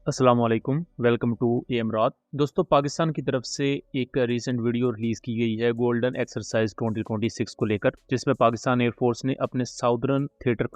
अस्सलाम वालेकुम, welcome to एमरात। दोस्तों, पाकिस्तान की तरफ से एक रीसेंट वीडियो रिलीज़ की गई है गोल्डन एक्सरसाइज 2026 को लेकर, जिसमें पाकिस्तान एयरफोर्स ने अपने साउदर्न थिएटर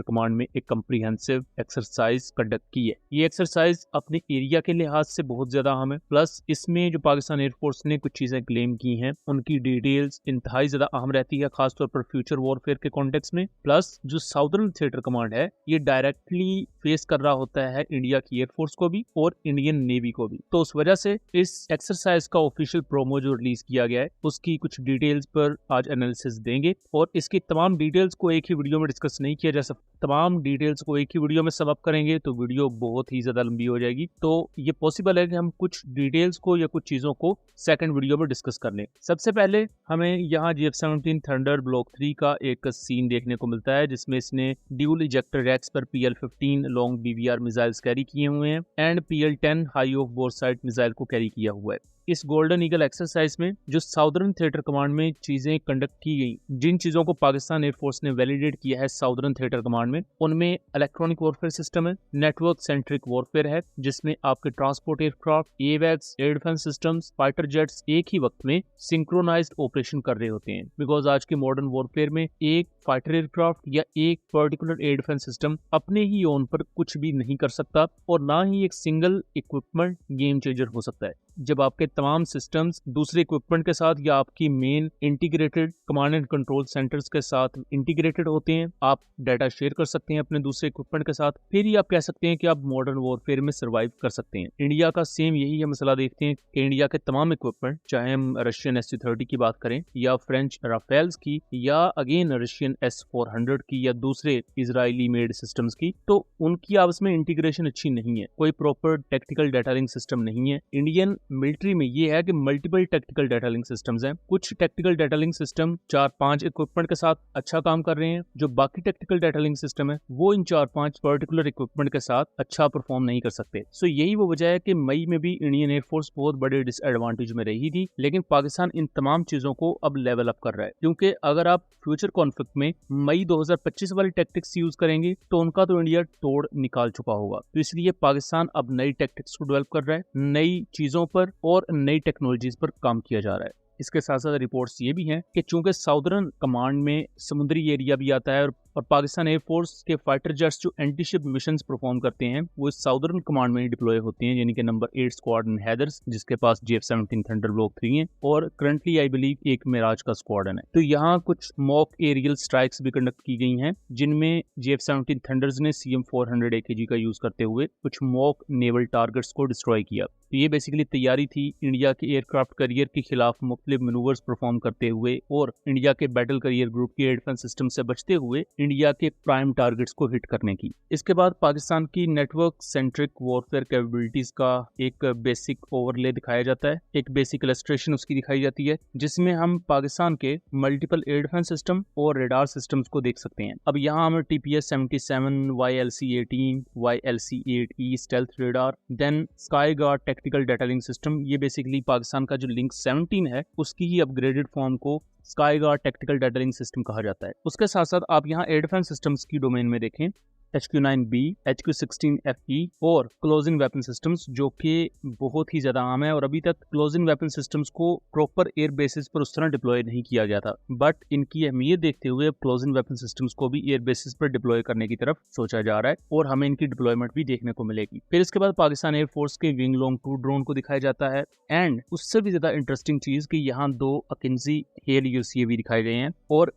कमांड में एक कम्प्रीहेंसिव एक्सरसाइज कंडक्ट की है। ये एक्सरसाइज अपने एरिया के लिहाज से बहुत ज़्यादा अहम है, प्लस इसमें जो पाकिस्तान एयरफोर्स ने कुछ चीज़ें क्लेम की हैं उनकी डिटेल्स इंतहाई ज़्यादा अहम रहती है, खासतौर पर फ्यूचर वॉरफेयर के कॉन्टेक्स्ट में। प्लस जो साउदर्न थिएटर कमांड है ये डायरेक्टली फेस कर रहा होता है इंडिया की एयरफोर्स को भी और इंडियन नेवी को भी। तो उस वजह से इस एक्सरसाइज का ऑफिशियल प्रोमो जो रिलीज किया गया है उसकी कुछ डिटेल्स पर आज एनालिसिस देंगे, और इसकी तमाम डिटेल्स को एक ही वीडियो में डिस्कस नहीं किया जा सकता। तमाम डिटेल्स को एक ही वीडियो में समअप करेंगे तो वीडियो बहुत ही ज्यादा लंबी हो जाएगी। तो ये पॉसिबल है कि हम कुछ डिटेल्स को या कुछ चीजों को सेकंड वीडियो में डिस्कस कर लें। सबसे पहले हमें यहाँ GF-17 थंडर ब्लॉक 3 का एक सीन देखने को मिलता है, जिसमें इसने ड्यूल इजेक्टर रैक्स पर PL-15 long BVR missiles carry किए हुए हैं and PL-10 high off boresight missile को कैरी किया हुआ है। इस गोल्डन ईगल एक्सरसाइज में जो साउदर्न थिएटर कमांड में चीजें कंडक्ट की गई, जिन चीजों को पाकिस्तान एयरफोर्स ने वैलिडेट किया है साउदर्न थिएटर कमांड में, उनमें इलेक्ट्रॉनिक वॉरफेयर सिस्टम है, नेटवर्क सेंट्रिक वॉरफेयर है, जिसमें आपके ट्रांसपोर्ट एयरक्राफ्ट, एवैक्स, air defence systems, fighter jets एक ही वक्त में सिंक्रोनाइज्ड ऑपरेशन कर रहे होते हैं। बिकॉज आज के मॉडर्न वॉरफेयर में एक फाइटर एयरक्राफ्ट या एक पर्टिकुलर एयर डिफेंस सिस्टम अपने ही ओन पर कुछ भी नहीं कर सकता, और ना ही एक सिंगल इक्विपमेंट गेम चेंजर हो सकता है। जब आपके तमाम सिस्टम्स दूसरे इक्विपमेंट के साथ या आपकी main integrated command and control centres के साथ इंटीग्रेटेड होते हैं, आप डाटा शेयर कर सकते हैं अपने दूसरे इक्विपमेंट के साथ, फिर ही आप कह सकते हैं कि आप मॉडर्न वॉरफेयर में सर्वाइव कर सकते हैं। इंडिया का सेम यही है मसला। देखते हैं कि इंडिया के तमाम इक्विपमेंट, चाहे हम रशियन SU-30 की बात करें या फ्रेंच राफेल्स की या अगेन रशियन S-400 की या दूसरे इजरायली मेड सिस्टम्स की, तो उनकी आपस में इंटीग्रेशन अच्छी नहीं है। कोई proper tactical data link system नहीं है। इंडियन मिलिट्री में ये है कि multiple tactical data link systems हैं। कुछ tactical data link system 4-5 equipment के साथ अच्छा काम कर रहे हैं, जो बाकी टेक्टिकल डाटा लिंक सिस्टम है वो इन 4-5 पर्टिकुलर इक्विपमेंट के साथ अच्छा परफॉर्म नहीं कर सकते। सो यही वो वजह है कि मई में भी इंडियन एयरफोर्स बहुत बड़े डिसएडवांटेज में रही थी, लेकिन पाकिस्तान इन तमाम चीजों को अब लेवल अप कर रहा है। क्योंकि अगर आप फ्यूचर कॉन्फ्लिक्ट में मई 2025 वाली टैक्टिक्स यूज करेंगे तो उनका तो इंडिया तोड़ निकाल चुका होगा। तो इसलिए पाकिस्तान अब नई टैक्टिक्स को डेवलप कर रहा है, नई चीजों पर और नई टेक्नोलॉजीज पर काम किया जा रहा है। इसके साथ साथ रिपोर्ट्स ये भी हैं कि चूंकि साउदर्न कमांड में समुद्री एरिया भी आता है और पाकिस्तान एयरफोर्स के फाइटर जेट्स जो एंटी शिप मिशंस परफॉर्म करते हैं वो इस साउदर्न कमांड में ही डिप्लॉय होते हैं, यानी कि नंबर 8 स्क्वाड्रन हैदर्स, जिसके पास GF-17 थंडर ब्लॉक 3 है, और करंटली आई बिलीव एक मिराज का स्क्वाड्रन है। तो यहाँ कुछ मॉक एरियल स्ट्राइक्स भी कंडक्ट की गई हैं, जिनमें GF-17 थंडर्स ने CM-400 AKG का यूज करते हुए कुछ मॉक नेवल टारगेट्स को डिस्ट्रॉय किया। तो ये बेसिकली तैयारी थी इंडिया के एयरक्राफ्ट करियर के खिलाफ मुख्तलिफ मैनूवर्स परफॉर्म करते हुए और इंडिया के बैटल करियर ग्रुप के एयर डिफेंस सिस्टम से बचते हुए इंडिया के प्राइम टारगेट्स को हिट करने की। इसके बाद पाकिस्तान की नेटवर्क सेंट्रिक वॉरफेयर कैपेबिलिटीज का एक बेसिक ओवरले दिखाया जाता है, एक बेसिक इलस्ट्रेशन उसकी दिखाई जाती है, जिसमें हम पाकिस्तान के मल्टीपल एयर डिफेंस सिस्टम और रेडार सिस्टम्स को देख सकते हैं। अब यहाँ हमें TPS-77, YLC-18, YLC-8E stealth radar, then sky guard tactical data link system, ये बेसिकली पाकिस्तान का जो लिंक 17 है उसकी ही अपग्रेडेड फॉर्म को sky guard tactical data link system कहा जाता है। उसके साथ साथ आप यहाँ एयर डिफेंस सिस्टम्स की डोमेन में देखें HQ-9B, HQ-16FE और क्लोजिंग वेपन सिस्टम्स, जो कि बहुत ही ज्यादा आम है और अभी तक क्लोजिंग वेपन सिस्टम्स को प्रॉपर एयर बेसिस पर उस तरह डिप्लॉय नहीं किया गया था, बट इनकी अहमियत देखते हुए क्लोजिंग वेपन सिस्टम्स को भी एयर बेसिस पर डिप्लॉय करने की तरफ सोचा जा रहा है और हमें इनकी डिप्लॉयमेंट भी देखने को मिलेगी। फिर इसके बाद पाकिस्तान एयरफोर्स के विंग लॉन्ग 2 ड्रोन को दिखाया जाता है, एंड उससे भी ज्यादा इंटरेस्टिंग चीज कि यहाँ 2 अकिंजी हेल UCAV दिखाए गए हैं, और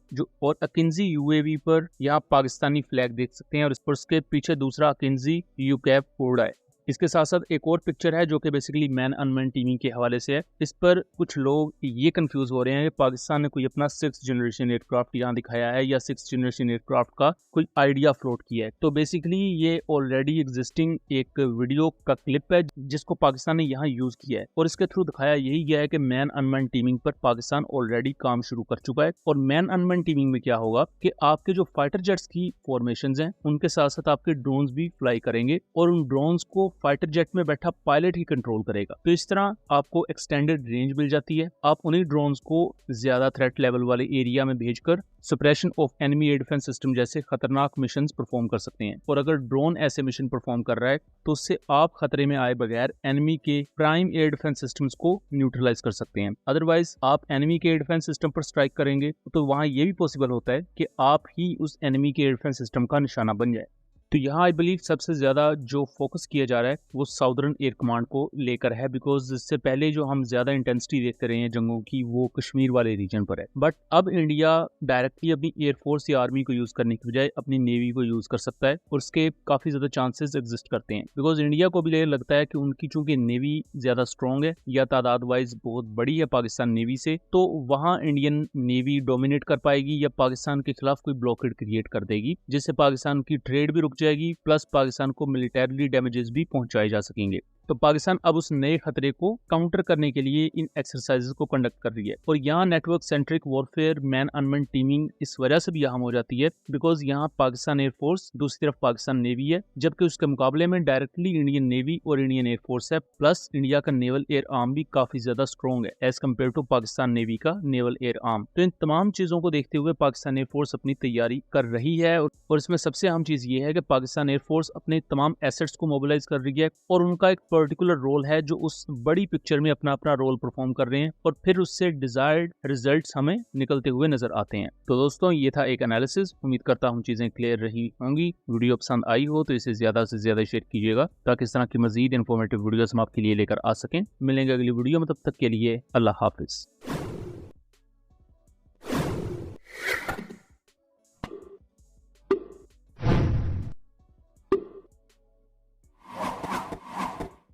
अकिंजी UAV पर यहाँ पाकिस्तानी फ्लैग देख सकते हैं और और उसके पीछे दूसरा अकिंजी UCAV उड़ा है। इसके साथ साथ एक और पिक्चर है जो कि बेसिकली मैन अनमैन टीमिंग के हवाले से है। इस पर कुछ लोग ये कंफ्यूज हो रहे हैं कि पाकिस्तान ने कोई अपना 6th जनरेशन एयरक्राफ्ट यहाँ दिखाया है या 6th जनरेशन एयरक्राफ्ट का कोई आइडिया फ्लोट किया है। तो बेसिकली ये ऑलरेडी एग्जिस्टिंग एक वीडियो का क्लिप है जिसको पाकिस्तान ने यहाँ यूज किया है, और इसके थ्रू दिखाया यही गया है कि मैन अनमैन टीमिंग पर पाकिस्तान ऑलरेडी काम शुरू कर चुका है। और मैन अनमैन टीमिंग में क्या होगा कि आपके जो फाइटर जेट्स की फॉर्मेशन है उनके साथ साथ आपके ड्रोन्स भी फ्लाई करेंगे और उन ड्रोन्स को फाइटर जेट में बैठा पायलट ही कंट्रोल करेगा। तो इस तरह आपको एक्सटेंडेड रेंज मिल जाती है। आप उन्हीं ड्रोन्स को ज्यादा थ्रेट लेवल वाले एरिया में भेजकर suppression of enemy air defence system जैसे खतरनाक मिशन परफॉर्म कर सकते हैं। और अगर ड्रोन ऐसे मिशन परफॉर्म कर रहा है तो उससे आप खतरे में आए बगैर एनिमी के प्राइम एयर डिफेंस सिस्टम्स को न्यूट्रलाइज कर सकते हैं। अदरवाइज आप एनिमी के एयर डिफेंस सिस्टम पर स्ट्राइक करेंगे तो वहां ये भी पॉसिबल होता है कि आप ही उस एनिमी के एयर डिफेंस सिस्टम का निशाना बन जाए। तो यहाँ आई बिलीव सबसे ज्यादा जो फोकस किया जा रहा है वो साउदर्न एयर कमांड को लेकर है, बिकॉज इससे पहले जो हम ज्यादा इंटेंसिटी देखते रहे हैं जंगों की वो कश्मीर वाले रीजन पर है। बट अब इंडिया डायरेक्टली अपनी एयरफोर्स या आर्मी को यूज करने की बजाय अपनी नेवी को यूज कर सकता है और उसके काफी ज्यादा चांसेस एग्जिस्ट करते हैं, बिकॉज इंडिया को भी लगता है कि उनकी चूंकि नेवी ज्यादा स्ट्रॉन्ग है या तादाद वाइज बहुत बड़ी है पाकिस्तान नेवी से, तो वहां इंडियन नेवी डोमिनेट कर पाएगी या पाकिस्तान के खिलाफ कोई ब्लॉकेड क्रिएट कर देगी, जिससे पाकिस्तान की ट्रेड भी रुक जाएगी, प्लस पाकिस्तान को मिलिटरी डैमेजेस भी पहुंचाए जा सकेंगे। तो पाकिस्तान अब उस नए खतरे को काउंटर करने के लिए इन एक्सरसाइजेस को कंडक्ट कर रही है। और यहाँ network centric warfare man unmanned teeming इस वजह से भी अहम हो जाती है बिकॉज यहाँ पाकिस्तान एयरफोर्स दूसरी तरफ पाकिस्तान नेवी है, जबकि उसके मुकाबले में डायरेक्टली इंडियन नेवी और इंडियन एयरफोर्स है, प्लस इंडिया का नेवल एयर आर्म भी काफी ज्यादा स्ट्रॉन्ग है as compared to Pakistan navy का नेवल एयर आर्म। तो इन तमाम चीजों को देखते हुए पाकिस्तान एयरफोर्स अपनी तैयारी कर रही है और इसमें सबसे अहम चीज ये है कि पाकिस्तान एयरफोर्स अपने तमाम एसेट्स को मोबिलाइज कर रही है और उनका एक पर्टिकुलर रोल है जो उस बड़ी पिक्चर में अपना अपना रोल परफॉर्म कर रहे हैं और फिर उससे डिजायर्ड रिजल्ट्स हमें निकलते हुए नजर आते हैं। तो दोस्तों ये था एक एनालिसिस, उम्मीद करता हूँ चीजें क्लियर रही होंगी। वीडियो पसंद आई हो तो इसे ज्यादा से ज्यादा शेयर कीजिएगा ताकि इस तरह की मजीद इन्फॉर्मेटिव वीडियोस हम आपके लिए लेकर आ सकें। मिलेंगे अगली वीडियो में, तब तक के लिए अल्लाह हाफिज।